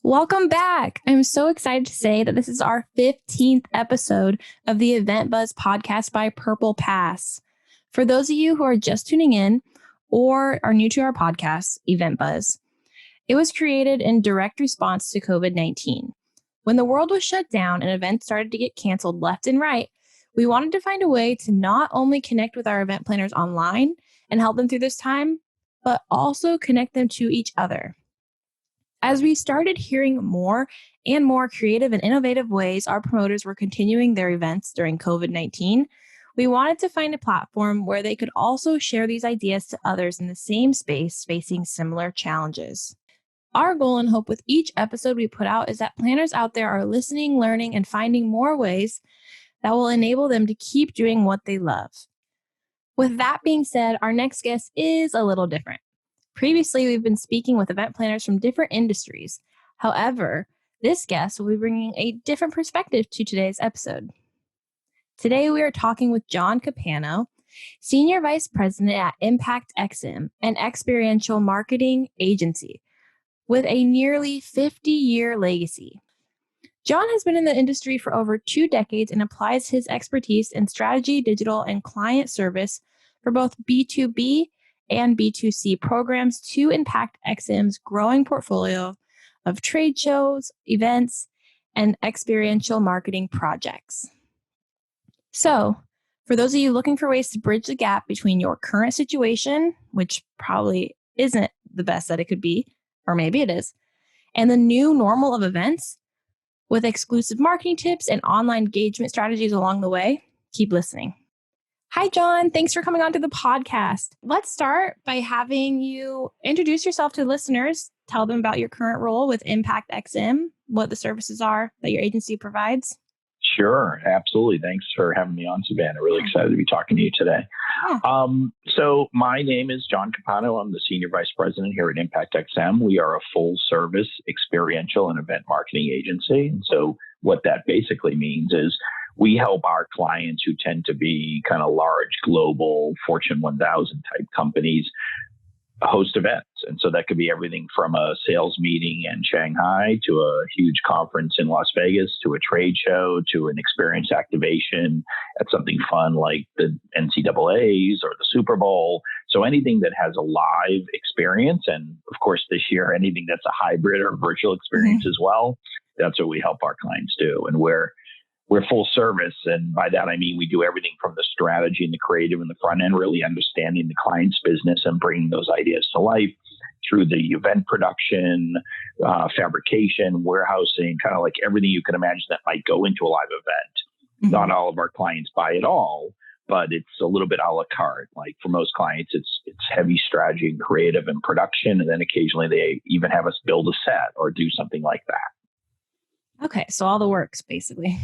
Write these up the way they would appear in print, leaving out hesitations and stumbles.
Welcome back. I'm so excited to say that this is our 15th episode of the EventBuzz podcast by Purplepass. For those of you who are just tuning in or are new to our podcast, EventBuzz, it was created in direct response to COVID-19. When the world was shut down and events started to get canceled left and right, we wanted to find a way to not only connect with our event planners online and help them through this time, but also connect them to each other. As we started hearing more and more creative and innovative ways our promoters were continuing their events during COVID-19, we wanted to find a platform where they could also share these ideas to others in the same space facing similar challenges. Our goal and hope with each episode we put out is that planners out there are listening, learning, and finding more ways that will enable them to keep doing what they love. With that being said, our next guest is a little different. Previously, we've been speaking with event planners from different industries. However, this guest will be bringing a different perspective to today's episode. Today, we are talking with John Capano, Senior Vice President at ImpactXM, an experiential marketing agency with a nearly 50-year legacy. John has been in the industry for over 2 decades and applies his expertise in strategy, digital, and client service for both B2B and B2C programs to ImpactXM's growing portfolio of trade shows, events, and experiential marketing projects. So, for those of you looking for ways to bridge the gap between your current situation, which probably isn't the best that it could be, or maybe it is, and the new normal of events, with exclusive marketing tips and online engagement strategies along the way, keep listening. Hi, John. Thanks for coming on to the podcast. Let's start by having you introduce yourself to listeners. Tell them about your current role with ImpactXM, what the services are that your agency provides. Sure. Absolutely. Thanks for having me on, Savannah. Really excited to be talking to you today. Yeah. So my name is John Capano. I'm the Senior Vice President here at ImpactXM. We are a full service experiential and event marketing agency. And so what that basically means is we help our clients who tend to be kind of large, global, Fortune 1000 type companies host events. And so that could be everything from a sales meeting in Shanghai to a huge conference in Las Vegas to a trade show to an experience activation at something fun like the NCAAs or the Super Bowl. So anything that has a live experience, and of course this year, anything that's a hybrid or virtual experience as well, that's what we help our clients do. And we're full service. And by that, I mean, we do everything from the strategy and the creative and the front end, really understanding the client's business and bringing those ideas to life through the event production, fabrication, warehousing, kind of like everything you can imagine that might go into a live event. Not all of our clients buy it all, but it's a little bit a la carte. Like for most clients, it's heavy strategy and creative and production. And then occasionally they even have us build a set or do something like that. Okay, so all the works, basically.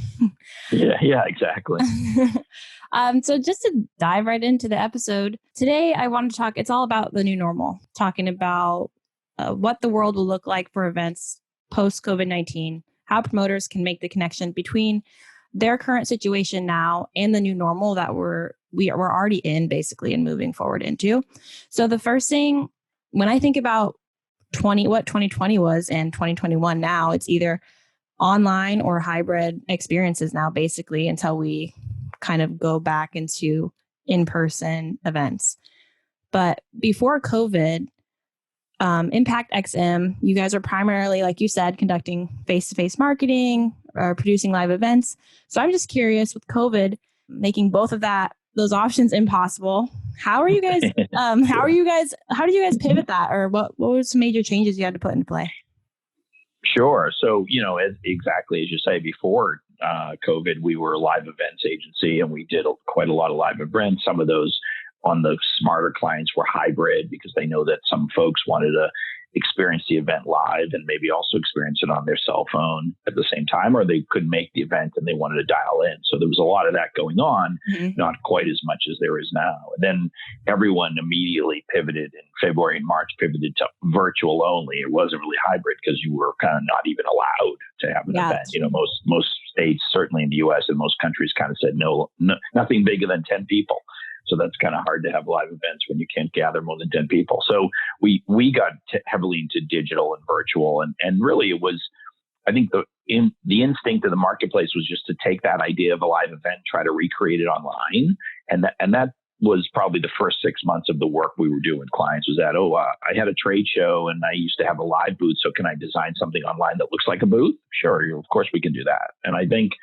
Yeah, exactly. So just to dive right into the episode, today I want to talk, it's all about the new normal, talking about what the world will look like for events post-COVID-19, how promoters can make the connection between their current situation now and the new normal that we're already in, basically, and moving forward into. So the first thing, when I think about what 2020 was and 2021 now, it's either online or hybrid experiences now, basically, until we kind of go back into in-person events. But before COVID, ImpactXM, you guys are primarily, like you said, conducting face-to-face marketing or producing live events. So I'm just curious, with COVID making both of those options impossible, how did you guys pivot that, or what were some major changes you had to put into play? Sure. So, exactly as you say, before COVID, we were a live events agency and we did quite a lot of live events. Some of those on the smarter clients were hybrid because they know that some folks wanted to experience the event live and maybe also experience it on their cell phone at the same time, or they couldn't make the event and they wanted to dial in. So there was a lot of that going on, not quite as much as there is now. And then everyone immediately pivoted in February and March, pivoted to virtual only. It wasn't really hybrid because you were kind of not even allowed to have an event. Most states, certainly in the US and most countries, kind of said no, nothing bigger than 10 people. So that's kind of hard to have live events when you can't gather more than 10 people. So we got heavily into digital and virtual. And really it was, I think the instinct of the marketplace was just to take that idea of a live event, try to recreate it online. And that was probably the first 6 months of the work we were doing with clients was that, I had a trade show and I used to have a live booth. So can I design something online that looks like a booth? Sure. Of course we can do that. And I think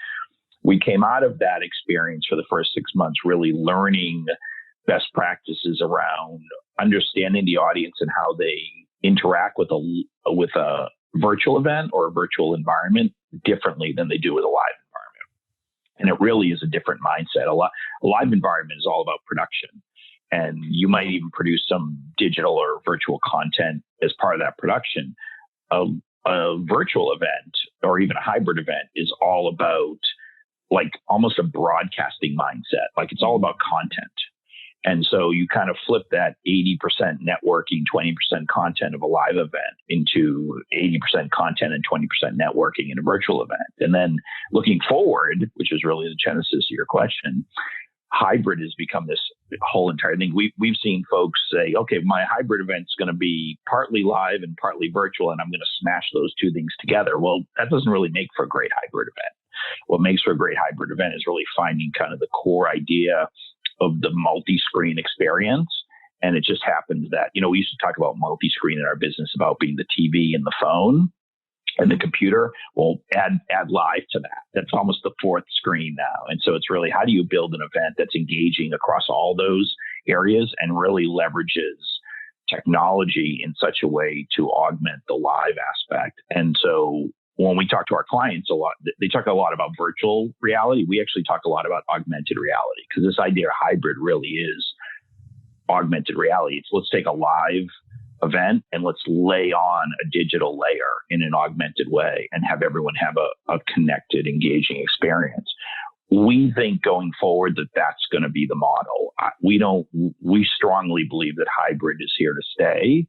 we came out of that experience for the first 6 months, really learning best practices around understanding the audience and how they interact with a virtual event or a virtual environment differently than they do with a live environment. And it really is a different mindset. A live environment is all about production. And you might even produce some digital or virtual content as part of that production. A virtual event or even a hybrid event is all about like almost a broadcasting mindset. Like it's all about content. And so you kind of flip that 80% networking, 20% content of a live event into 80% content and 20% networking in a virtual event. And then looking forward, which is really the genesis of your question, hybrid has become this whole entire thing. We've seen folks say, okay, my hybrid event's going to be partly live and partly virtual, and I'm going to smash those two things together. Well, that doesn't really make for a great hybrid event. What makes for a great hybrid event is really finding kind of the core idea of the multi-screen experience. And it just happens that, we used to talk about multi-screen in our business about being the TV and the phone and the computer. Well, add live to that. That's almost the fourth screen now. And so it's really, how do you build an event that's engaging across all those areas and really leverages technology in such a way to augment the live aspect? And so when we talk to our clients a lot, they talk a lot about virtual reality. We actually talk a lot about augmented reality, because this idea of hybrid really is augmented reality. It's let's take a live event and let's lay on a digital layer in an augmented way and have everyone have a connected, engaging experience. We think going forward that that's going to be the model. We strongly believe that hybrid is here to stay.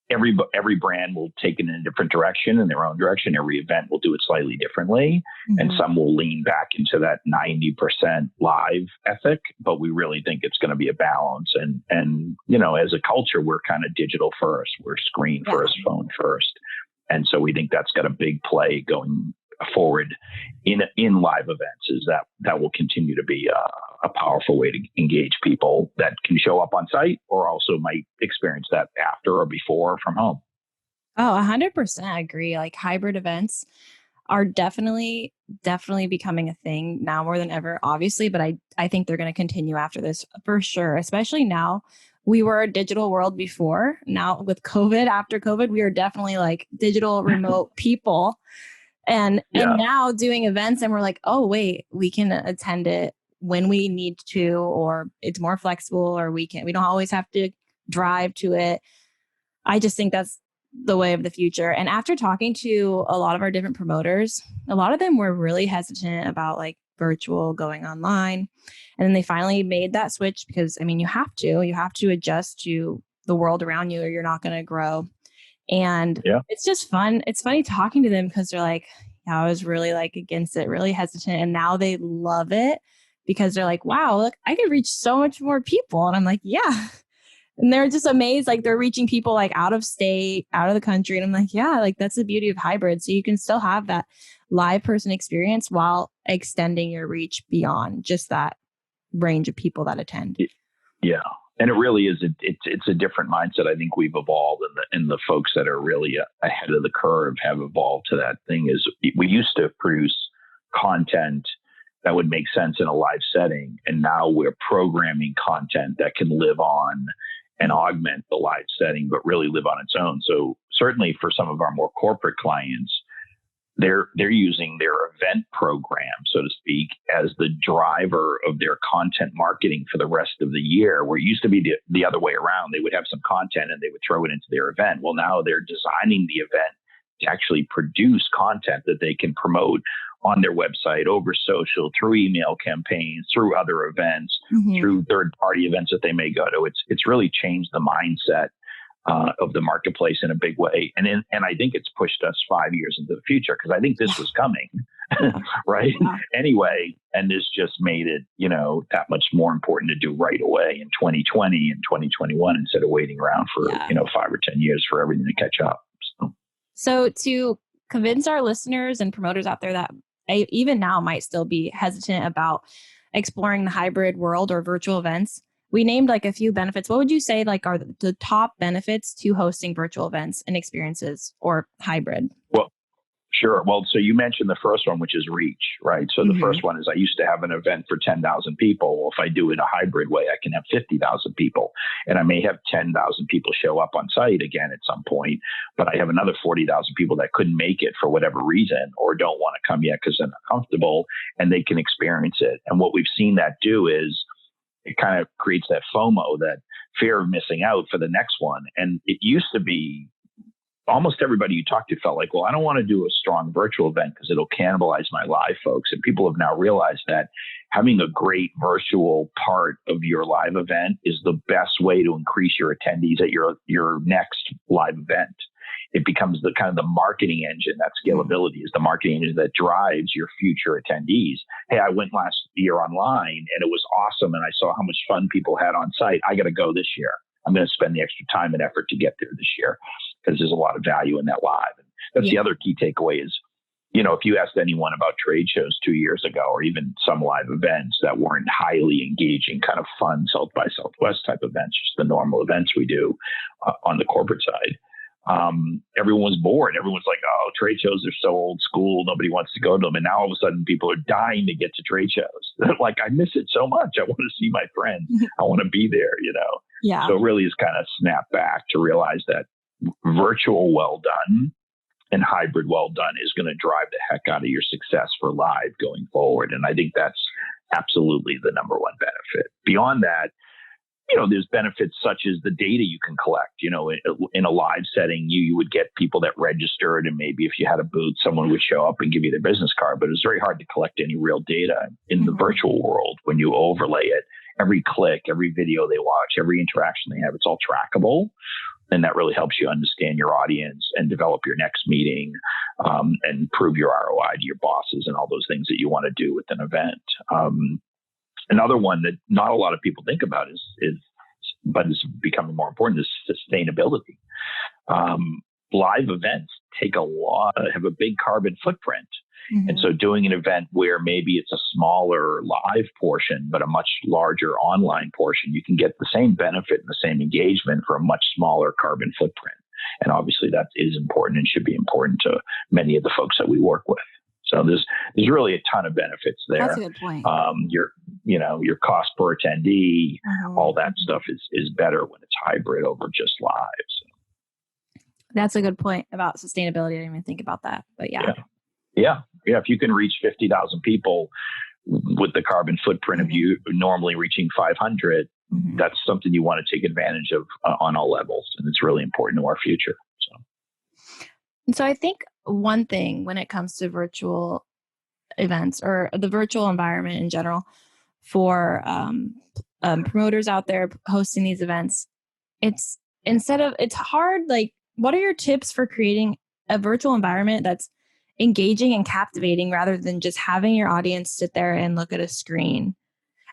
Every brand will take it in a different direction, in their own direction. Every event will do it slightly differently. Mm-hmm. And some will lean back into that 90% live ethic, but we really think it's going to be a balance. And as a culture, we're kind of digital first. We're screen first, phone first. And so we think that's got a big play going forward in live events, is that will continue to be a powerful way to engage people that can show up on site or also might experience that after or before from home. Oh, 100% agree. Like hybrid events are definitely becoming a thing now more than ever, obviously, but I think they're going to continue after this for sure, especially now. We were a digital world before. Now with COVID, after COVID, we are definitely like digital remote people. And now doing events and we're like, oh, wait, we can attend it when we need to, or it's more flexible, or we don't always have to drive to it. I just think that's the way of the future. And after talking to a lot of our different promoters, a lot of them were really hesitant about like virtual going online. And then they finally made that switch because, you have to adjust to the world around you or you're not going to grow. And it's just fun. It's funny talking to them because they're like, I was really like against it, really hesitant. And now they love it because they're like, wow, look, I could reach so much more people. And I'm like, yeah. And they're just amazed. Like they're reaching people like out of state, out of the country. And I'm like, yeah, like that's the beauty of hybrid. So you can still have that live person experience while extending your reach beyond just that range of people that attend. Yeah. And it really is. It's a different mindset. I think we've evolved, and the folks that are really ahead of the curve have evolved to that thing. Is we used to produce content that would make sense in a live setting, and now we're programming content that can live on and augment the live setting, but really live on its own. So certainly for some of our more corporate clients, they're using their event program, so to speak, as the driver of their content marketing for the rest of the year, where it used to be the other way around. They would have some content and they would throw it into their event. Well, now they're designing the event to actually produce content that they can promote on their website, over social, through email campaigns, through other events, through third-party events that they may go to. It's really changed the mindset of the marketplace in a big way. And I think it's pushed us 5 years into the future, because I think this was coming. right? Yeah. Anyway, and this just made it, that much more important to do right away in 2020 and 2021 instead of waiting around for, 5 or 10 years for everything to catch up. So to convince our listeners and promoters out there that even now might still be hesitant about exploring the hybrid world or virtual events, we named like a few benefits. What would you say like are the top benefits to hosting virtual events and experiences or hybrid? Well, sure. Well, so you mentioned the first one, which is reach, right? So the first one is I used to have an event for 10,000 people. Well, if I do it a hybrid way, I can have 50,000 people, and I may have 10,000 people show up on site again at some point, but I have another 40,000 people that couldn't make it for whatever reason or don't want to come yet because they're not comfortable, and they can experience it. And what we've seen that do is it kind of creates that FOMO, that fear of missing out for the next one. And it used to be almost everybody you talk to felt like, well, I don't want to do a strong virtual event because it'll cannibalize my live folks. And people have now realized that having a great virtual part of your live event is the best way to increase your attendees at your next live event. It becomes the kind of the marketing engine. That scalability is the marketing engine that drives your future attendees. Hey, I went last year online and it was awesome. And I saw how much fun people had on site. I got to go this year. I'm going to spend the extra time and effort to get there this year because there's a lot of value in that live. And that's the other key takeaway is, if you asked anyone about trade shows 2 years ago, or even some live events that weren't highly engaging, kind of fun South by Southwest type events, just the normal events we do on the corporate side, everyone was bored. Everyone's like, oh, trade shows are so old school. Nobody wants to go to them. And now all of a sudden people are dying to get to trade shows. They're like, I miss it so much. I want to see my friends. I want to be there, Yeah. So it really is kind of snap back to realize that virtual well done and hybrid well done is going to drive the heck out of your success for live going forward. And I think that's absolutely the number one benefit. Beyond that, there's benefits such as the data you can collect. In a live setting, you would get people that registered, and maybe if you had a booth, someone would show up and give you their business card. But it's very hard to collect any real data in the virtual world when you overlay it. Every click, every video they watch, every interaction they have, it's all trackable. And that really helps you understand your audience and develop your next meeting and prove your ROI to your bosses and all those things that you want to do with an event. Another one that not a lot of people think about but is becoming more important is sustainability. Live events have a big carbon footprint. And so doing an event where maybe it's a smaller live portion, but a much larger online portion, you can get the same benefit and the same engagement for a much smaller carbon footprint. And obviously that is important and should be important to many of the folks that we work with. So there's really a ton of benefits there. That's a good point. Your cost per attendee, all that stuff is better when it's hybrid over just live. So. That's a good point about sustainability. I didn't even think about that, but yeah. If you can reach 50,000 people with the carbon footprint of you normally reaching 500, that's something you want to take advantage of on all levels. And it's really important to our future. So I think one thing when it comes to virtual events or the virtual environment in general for promoters out there hosting these events, it's hard. Like, what are your tips for creating a virtual environment that's engaging and captivating rather than just having your audience sit there and look at a screen?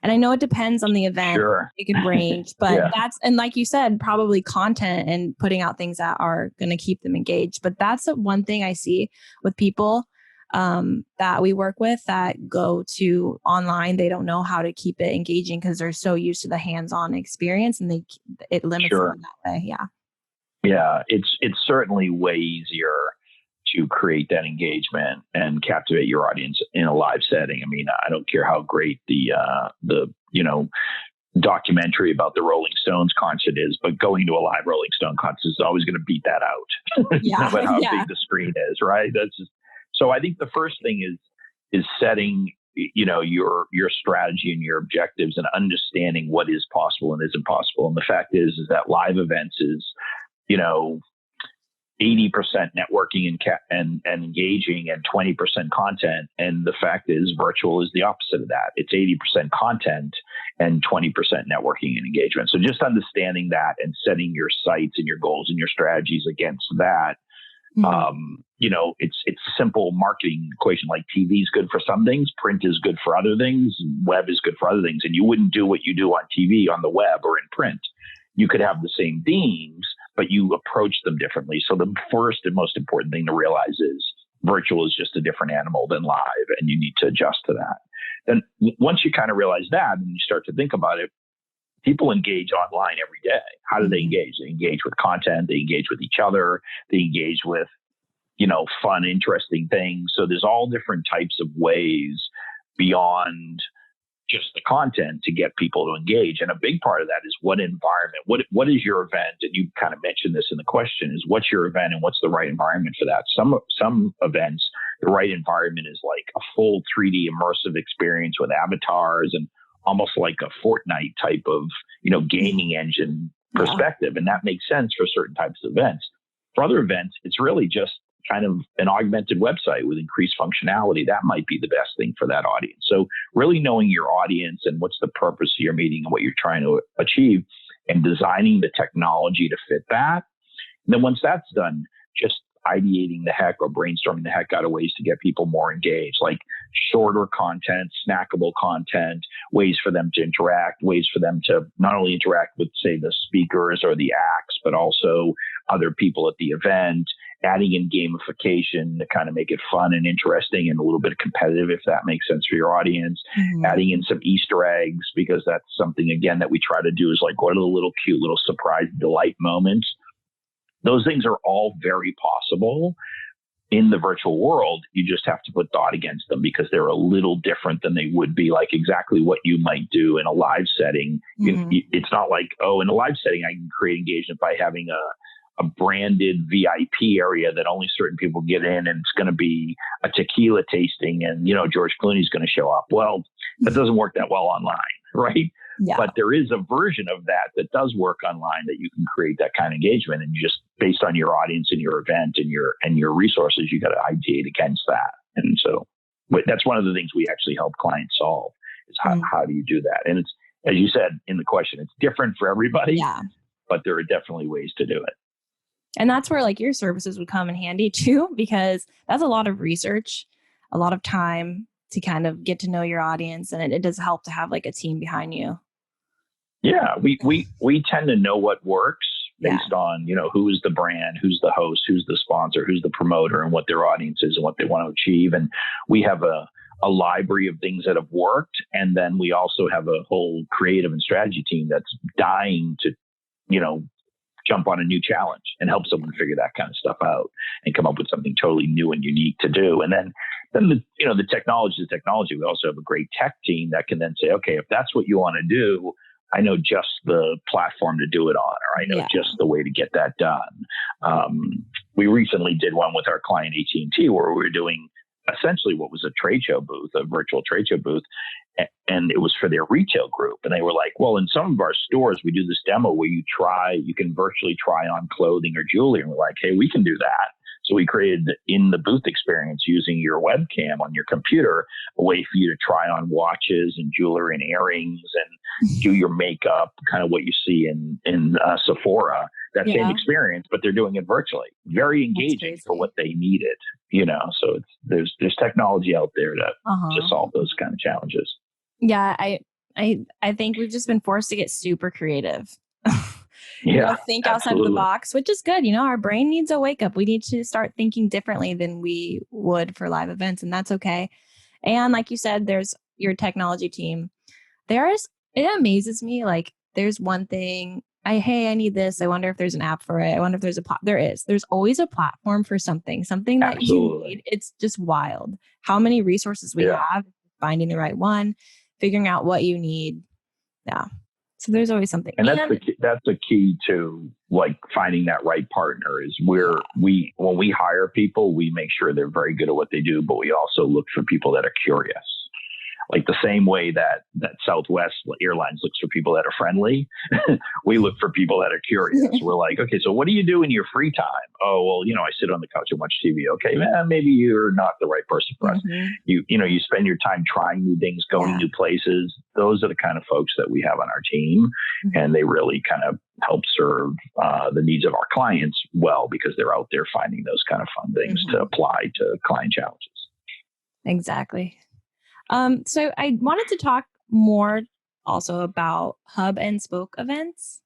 And I know it depends on the event. Sure. It can range, but and like you said, probably content and putting out things that are going to keep them engaged. But that's the one thing I see with people that we work with that go to online. They don't know how to keep it engaging because they're so used to the hands-on experience, and it limits them that way. Yeah. Yeah, it's certainly way easier to create that engagement and captivate your audience in a live setting. I mean, I don't care how great the documentary about the Rolling Stones concert is, but going to a live Rolling Stone concert is always going to beat that out. No matter how big the screen is, right? So I think the first thing is setting your strategy and your objectives and understanding what is possible and isn't possible. And the fact is that live events is 80% networking and engaging and 20% content. And the fact is virtual is the opposite of that. It's 80% content and 20% networking and engagement. So just understanding that and setting your sights and your goals and your strategies against that It's a simple marketing equation. Like TV is good for some things, print is good for other things, web is good for other things. And you wouldn't do what you do on TV, on the web, or in print. You could have the same themes, but you approach them differently. So the first and most important thing to realize is virtual is just a different animal than live, and you need to adjust to that. Then once you kind of realize that and you start to think about it, people engage online every day. How do they engage? They engage with content. They engage with each other. They engage with, fun, interesting things. So there's all different types of ways beyond just the content to get people to engage. And a big part of that is what environment, what is your event? And you kind of mentioned this in the question, is what's your event and what's the right environment for that? Some events, the right environment is like a full 3D immersive experience with avatars and almost like a Fortnite type of, gaming engine perspective. And that makes sense for certain types of events. For other events, it's really just kind of an augmented website with increased functionality. That might be the best thing for that audience. So really knowing your audience and what's the purpose of your meeting and what you're trying to achieve, and designing the technology to fit that. And then once that's done, just ideating the heck or brainstorming the heck out of ways to get people more engaged, like shorter content, snackable content, ways for them to interact, ways for them to not only interact with, say, the speakers or the acts, but also other people at the event, adding in gamification to kind of make it fun and interesting and a little bit competitive, if that makes sense for your audience, adding in some Easter eggs, because that's something, again, that we try to do, is like, what are the little cute little surprise delight moments? Those things are all very possible in the virtual world. You just have to put thought against them because they're a little different than they would be like exactly what you might do in a live setting. It's not like, in a live setting, I can create engagement by having a branded VIP area that only certain people get in, and it's going to be a tequila tasting, and, George Clooney's going to show up. Well, that doesn't work that well online, right? Yeah. But there is a version of that does work online, that you can create that kind of engagement, and just based on your audience and your event and your resources, you got to ideate against that. And so that's one of the things we actually help clients solve, is how do you do that? And it's, as you said in the question, it's different for everybody, but there are definitely ways to do it. And that's where like your services would come in handy too, because that's a lot of research, a lot of time to kind of get to know your audience. And it does help to have like a team behind you. Yeah, we tend to know what works based on, who's the brand, who's the host, who's the sponsor, who's the promoter, and what their audience is and what they want to achieve. And we have a library of things that have worked. And then we also have a whole creative and strategy team that's dying to, jump on a new challenge and help someone figure that kind of stuff out and come up with something totally new and unique to do. And then the technology is technology. We also have a great tech team that can then say, okay, if that's what you want to do, I know just the platform to do it on, or I know just the way to get that done. We recently did one with our client AT&T where we were doing essentially what was a trade show booth, a virtual trade show booth. And it was for their retail group. And they were like, well, in some of our stores, we do this demo where you can virtually try on clothing or jewelry. And we're like, hey, we can do that. So we created in the booth experience, using your webcam on your computer, a way for you to try on watches and jewelry and earrings and do your makeup, kind of what you see in Sephora, that same experience, but they're doing it virtually. Very engaging for what they needed, so there's technology out there to solve those kind of challenges. Yeah. I think we've just been forced to get super creative. Think outside of the box, which is good. Our brain needs a wake up. We need to start thinking differently than we would for live events, and that's okay. And like you said, there's your technology team. It amazes me. Like there's one thing, I need this. I wonder if there's an app for it. I wonder if there's there's always a platform for something that you need. It's just wild how many resources we have, finding the right one, figuring out what you need. Yeah. So there's always something. And that's the key to like finding that right partner is when we hire people, we make sure they're very good at what they do, but we also look for people that are curious. Like the same way that Southwest Airlines looks for people that are friendly, we look for people that are curious. We're like, okay, so what do you do in your free time? Oh, well, I sit on the couch and watch TV. Okay, man, maybe you're not the right person for us. You spend your time trying new things, going new places. Those are the kind of folks that we have on our team, and they really kind of help serve the needs of our clients well, because they're out there finding those kind of fun things to apply to client challenges. Exactly. So I wanted to talk more also about hub and spoke events.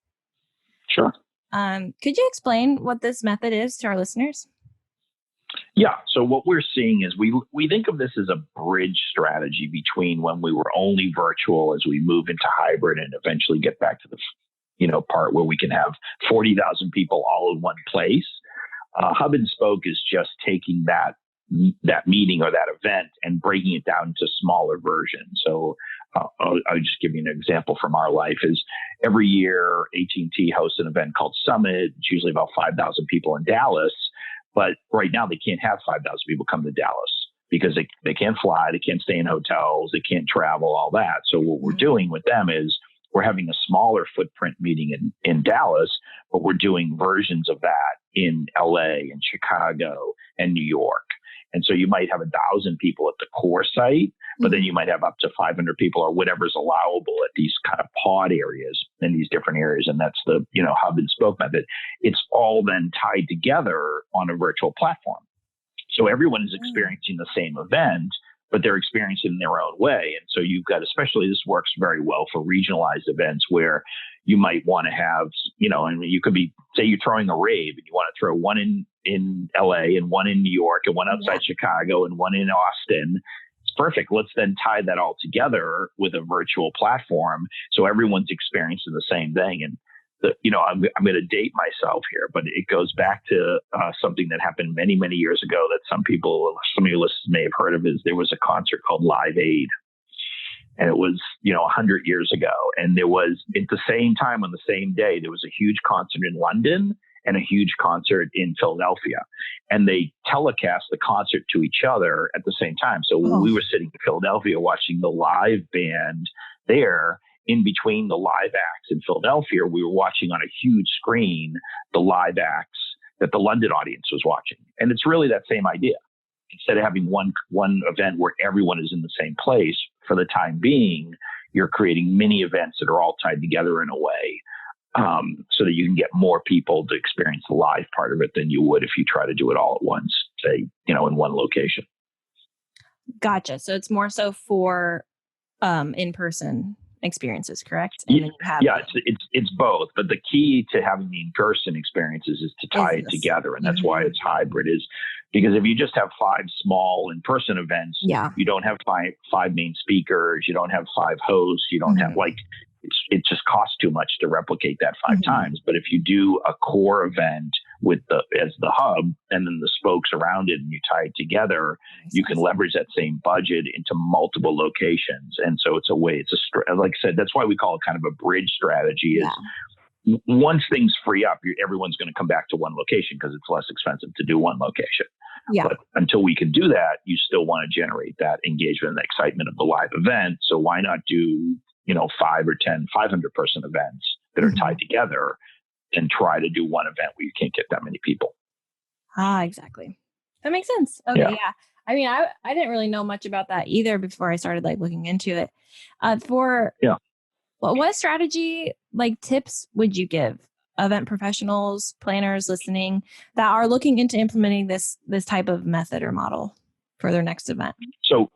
Sure. Could you explain what this method is to our listeners? Yeah. So what we're seeing is we think of this as a bridge strategy between when we were only virtual, as we move into hybrid and eventually get back to the part where we can have 40,000 people all in one place. Hub and spoke is just taking that meeting or that event and breaking it down into smaller versions. So I'll just give you an example from our life. Is every year AT&T hosts an event called Summit. It's usually about 5,000 people in Dallas, but right now they can't have 5,000 people come to Dallas because they can't fly, they can't stay in hotels, they can't travel, all that. So what we're doing with them is we're having a smaller footprint meeting in Dallas, but we're doing versions of that in LA and Chicago and New York. And so you might have 1,000 people at the core site, but then you might have up to 500 people or whatever's allowable at these kind of pod areas in these different areas. And that's the, hub and spoke method. It's all then tied together on a virtual platform. So everyone is experiencing the same event, but they're experiencing it in their own way. And so you've got, especially this works very well for regionalized events where you might want to have, you could be, say you're throwing a rave and you want to throw one in LA and one in New York and one outside Chicago and one in Austin. It's perfect. Let's then tie that all together with a virtual platform so everyone's experiencing the same thing. And I'm going to date myself here, but it goes back to something that happened many, many years ago that some of your listeners may have heard of. Is there was a concert called Live Aid. And it was, 100 years ago. And there was, at the same time, on the same day, there was a huge concert in London and a huge concert in Philadelphia. And they telecast the concert to each other at the same time. So when we were sitting in Philadelphia watching the live band there, in between the live acts in Philadelphia, we were watching on a huge screen the live acts that the London audience was watching. And it's really that same idea. Instead of having one event where everyone is in the same place for the time being, you're creating mini events that are all tied together in a way so that you can get more people to experience the live part of it than you would if you try to do it all at once, say, in one location. Gotcha. So it's more so for in-person experiences, correct? And then you have it's both. But the key to having the in-person experiences is to tie it together. And that's why it's hybrid, is because if you just have 5 small in-person events, you don't have five main speakers, you don't have 5 hosts, you don't have it just costs too much to replicate that 5 times. But if you do a core event as the hub and then the spokes around it and you tie it together, you can leverage that same budget into multiple locations. And so it's a way, like I said, that's why we call it kind of a bridge strategy. Once things free up, everyone's going to come back to one location because it's less expensive to do one location. But until we can do that, you still want to generate that engagement and the excitement of the live event. So why not do 5 or 10 500-person events that are tied together and try to do one event where you can't get that many people. Exactly. That makes sense. Okay. Yeah. I mean, I didn't really know much about that either before I started looking into it. What strategy tips would you give event professionals, planners listening that are looking into implementing this type of method or model for their next event? So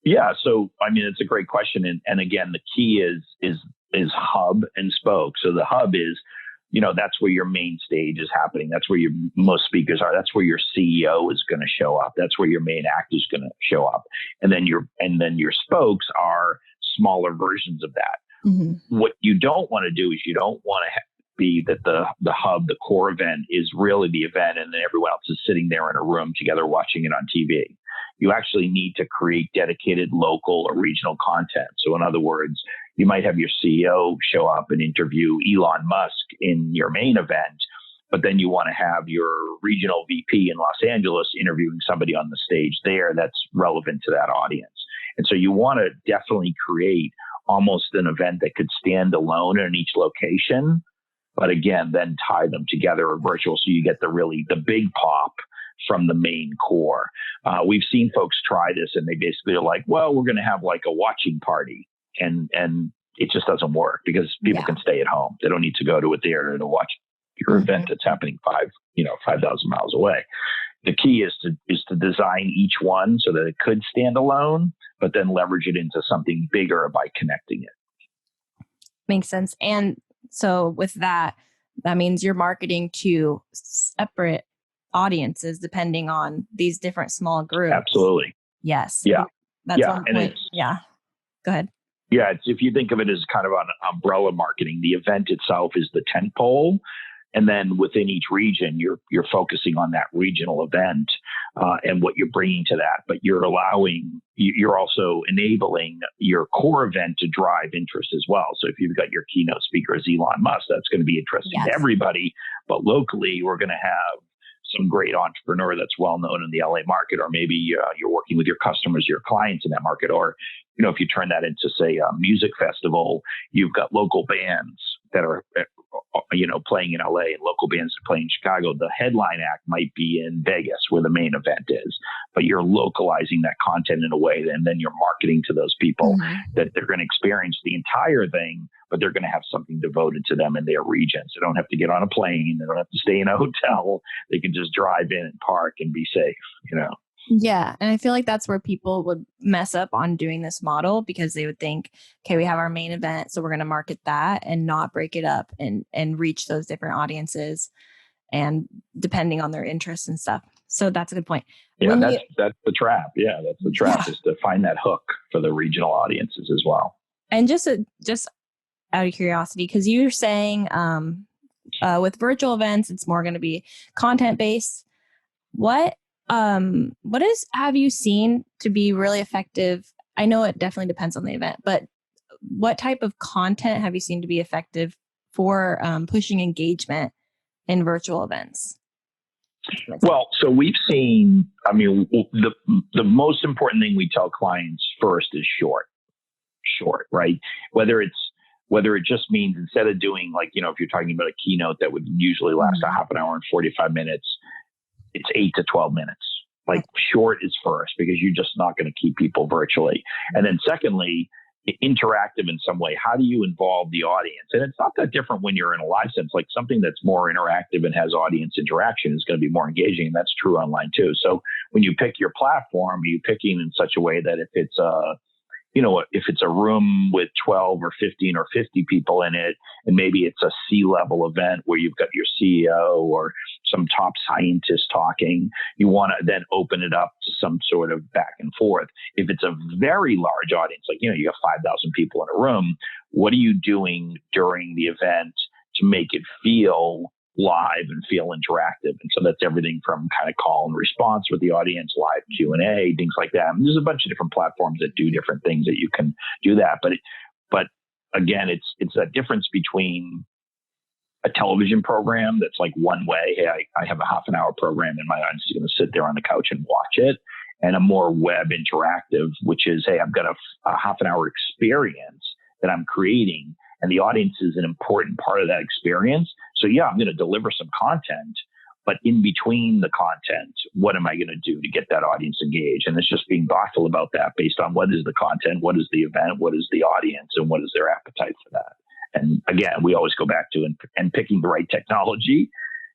I mean, it's a great question. And again, the key is hub and spoke. So the hub is, that's where your main stage is happening. That's where your most speakers are. That's where your CEO is going to show up. That's where your main act is going to show up. And then your spokes are smaller versions of that. What you don't want to do is you don't want to be that the hub, the core event is really the event. And then everyone else is sitting there in a room together watching it on TV. You actually need to create dedicated local or regional content. So in other words, you might have your CEO show up and interview Elon Musk in your main event, but then you want to have your regional VP in Los Angeles interviewing somebody on the stage there that's relevant to that audience. And so you want to definitely create almost an event that could stand alone in each location, but again, then tie them together in virtual so you get the big pop from the main core. We've seen folks try this and they basically are like, well, we're going to have like a watching party, and it just doesn't work because people can stay at home. They don't need to go to a theater to watch your event that's happening 5,000 miles away. The key is to design each one so that it could stand alone, but then leverage it into something bigger by connecting it. Makes sense. And so with that means you're marketing to separate audiences depending on these different small groups. Absolutely. Yes. Yeah. That's one point. Yeah. Go ahead. Yeah. If you think of it as kind of an umbrella marketing, the event itself is the tent pole. And then within each region, you're focusing on that regional event and what you're bringing to that. But you're also enabling your core event to drive interest as well. So if you've got your keynote speaker as Elon Musk, that's going to be interesting to everybody. But locally, we're going to have some great entrepreneur that's well known in the LA market, or maybe you're working with your customers, your clients in that market, or if you turn that into, say, a music festival, you've got local bands that are playing in LA and local bands that play in Chicago. The headline act might be in Vegas where the main event is, but you're localizing that content in a way, and then you're marketing to those people that they're going to experience the entire thing, but they're going to have something devoted to them in their region. So they don't have to get on a plane. They don't have to stay in a hotel. They can just drive in and park and be safe, Yeah. And I feel like that's where people would mess up on doing this model, because they would think, okay, we have our main event, so we're going to market that and not break it up and reach those different audiences and depending on their interests and stuff. So that's a good point. Yeah, that's the trap. Yeah, that's the trap is to find that hook for the regional audiences as well. And just out of curiosity, because you're saying with virtual events, it's more going to be content based. What have you seen to be really effective? I know it definitely depends on the event, but what type of content have you seen to be effective for pushing engagement in virtual events? Well, so we've seen, the most important thing we tell clients first is short, right? Whether it just means, instead of doing if you're talking about a keynote that would usually last a half an hour and 45 minutes, it's 8 to 12 minutes. Short is first, because you're just not going to keep people virtually. And then secondly, interactive in some way. How do you involve the audience? And it's not that different when you're in a live sense. Something that's more interactive and has audience interaction is going to be more engaging. And that's true online too. So when you pick your platform, you're picking in such a way that if it's a room with 12 or 15 or 50 people in it, and maybe it's a C-level event where you've got your CEO or some top scientist talking, you want to then open it up to some sort of back and forth. If it's a very large audience, you have 5,000 people in a room, what are you doing during the event to make it feel live and feel interactive? And so that's everything from kind of call and response with the audience, live Q&A, things like that. There's a bunch of different platforms that do different things that you can do that. But again, it's that difference between a television program that's one way. Hey, I have a half an hour program and my audience is going to sit there on the couch and watch it. And a more web interactive, which is, hey, I've got a half an hour experience that I'm creating, and the audience is an important part of that experience. So yeah, I'm going to deliver some content, but in between the content, what am I going to do to get that audience engaged? And it's just being thoughtful about that based on what is the content, what is the event, what is the audience, and what is their appetite for that. And again, we always go back to and picking the right technology,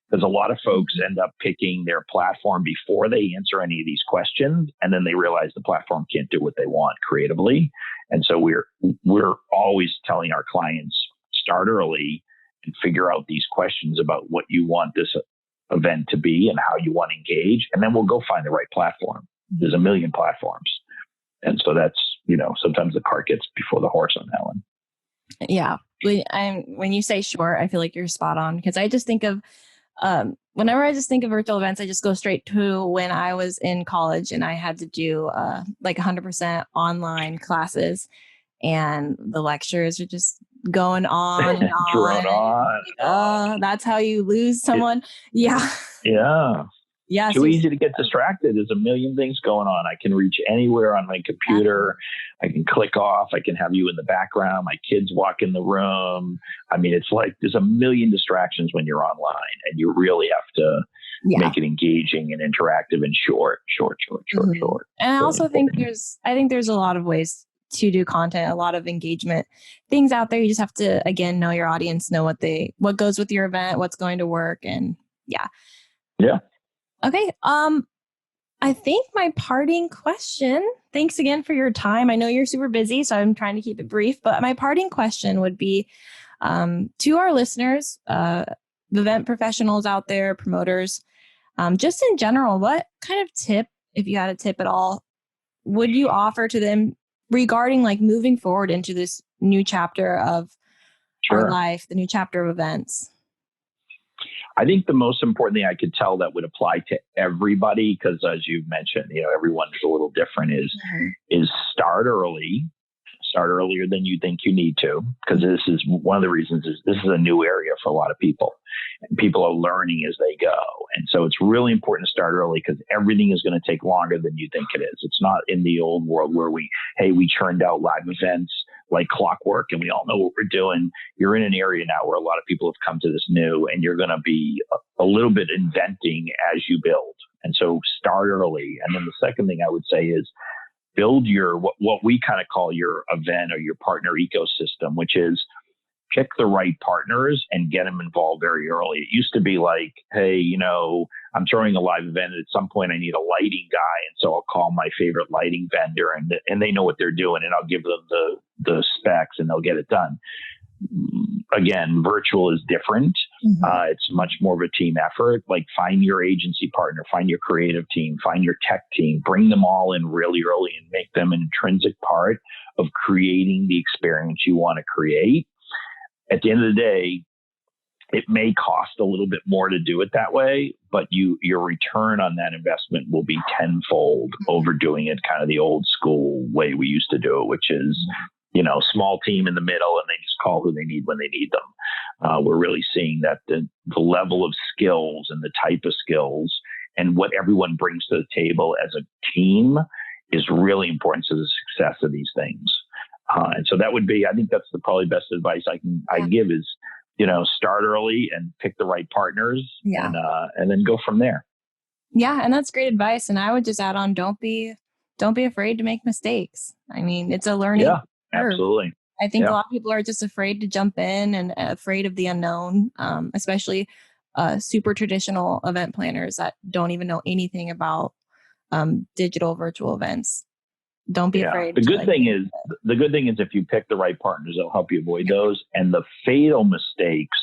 because a lot of folks end up picking their platform before they answer any of these questions, and then they realize the platform can't do what they want creatively. And so we're always telling our clients, start early and figure out these questions about what you want this event to be and how you want to engage, and then we'll go find the right platform. There's a million platforms, and so that's sometimes the cart gets before the horse on that one. Yeah, when you say short, I feel like you're spot on, because I just think of whenever I just think of virtual events, I just go straight to when I was in college and I had to do 100% online classes, and the lectures are just going on and on. That's how you lose someone. Yeah. Yeah. Too easy to get distracted. There's a million things going on. I can reach anywhere on my computer. I can click off. I can have you in the background. My kids walk in the room. I mean, it's like there's a million distractions when you're online, and you really have to make it engaging and interactive and short. And I also think there's a lot of ways to do content, a lot of engagement things out there. You just have to, again, know your audience, know what goes with your event, what's going to work. And yeah. Okay. I think my parting question, thanks again for your time. I know you're super busy, so I'm trying to keep it brief, but my parting question would be, to our listeners, event professionals out there, promoters, just in general, what kind of tip, if you had a tip at all, would you offer to them regarding like moving forward into this new chapter of our life, the new chapter of events? I think the most important thing I could tell that would apply to everybody, because as you mentioned, everyone's a little different, is start early. Start earlier than you think you need to, because this is one of the reasons is this is a new area for a lot of people, and people are learning as they go. And so it's really important to start early, because everything is going to take longer than you think it is. It's not in the old world where we churned out live events like clockwork and we all know what we're doing. You're in an area now where a lot of people have come to this new, and you're going to be a little bit inventing as you build. And so start early. And then the second thing I would say is build your, what we kind of call your event or your partner ecosystem, which is pick the right partners and get them involved very early. It used to be like, hey, I'm throwing a live event, and at some point I need a lighting guy. And so I'll call my favorite lighting vendor, and they know what they're doing, and I'll give them the specs and they'll get it done. Again, virtual is different. It's much more of a team effort. Like, find your agency partner, find your creative team, find your tech team, bring them all in really early and make them an intrinsic part of creating the experience you want to create. At the end of the day, it may cost a little bit more to do it that way, but your return on that investment will be tenfold over doing it kind of the old school way we used to do it, which is small team in the middle, and they just call who they need when they need them. We're really seeing that the level of skills and the type of skills and what everyone brings to the table as a team is really important to the success of these things. And so that would be, I think that's the probably best advice I give is, start early and pick the right partners and then go from there. Yeah. And that's great advice. And I would just add on, don't be afraid to make mistakes. I mean, it's a learning curve. Absolutely. I think a lot of people are just afraid to jump in and afraid of the unknown, especially super traditional event planners that don't even know anything about digital virtual events. Don't be afraid. The good thing is if you pick the right partners, they'll help you avoid those. And the fatal mistakes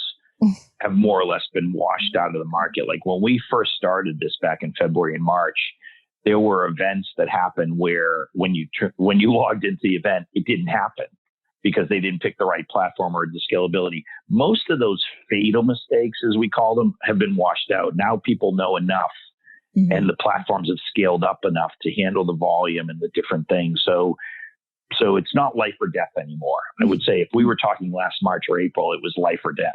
have more or less been washed out of the market. Like when we first started this back in February and March, there were events that happened where when you logged into the event, it didn't happen because they didn't pick the right platform or the scalability. Most of those fatal mistakes, as we call them, have been washed out. Now people know enough. And the platforms have scaled up enough to handle the volume and the different things. So it's not life or death anymore. I would say if we were talking last March or April, it was life or death.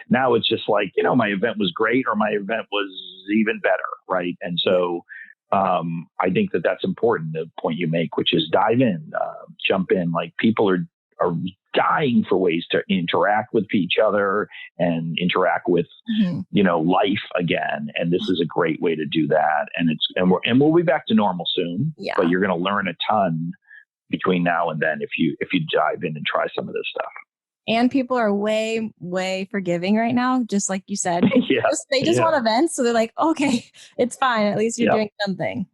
Now it's just like, my event was great or my event was even better, right? And so I think that's important, the point you make, which is dive in, jump in. Like people are dying for ways to interact with each other and interact with, life again. And this is a great way to do that. And we'll be back to normal soon, but you're going to learn a ton between now and then if you dive in and try some of this stuff. And people are way, way forgiving right now. Just like you said, they just want events. So they're like, okay, it's fine. At least you're doing something.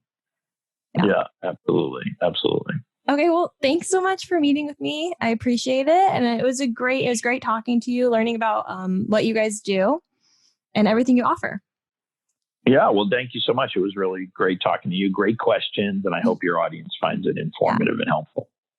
Yeah, absolutely. Absolutely. Okay. Well, thanks so much for meeting with me. I appreciate it. And it was great talking to you, learning about what you guys do and everything you offer. Yeah. Well, thank you so much. It was really great talking to you. Great questions. And I hope your audience finds it informative and helpful.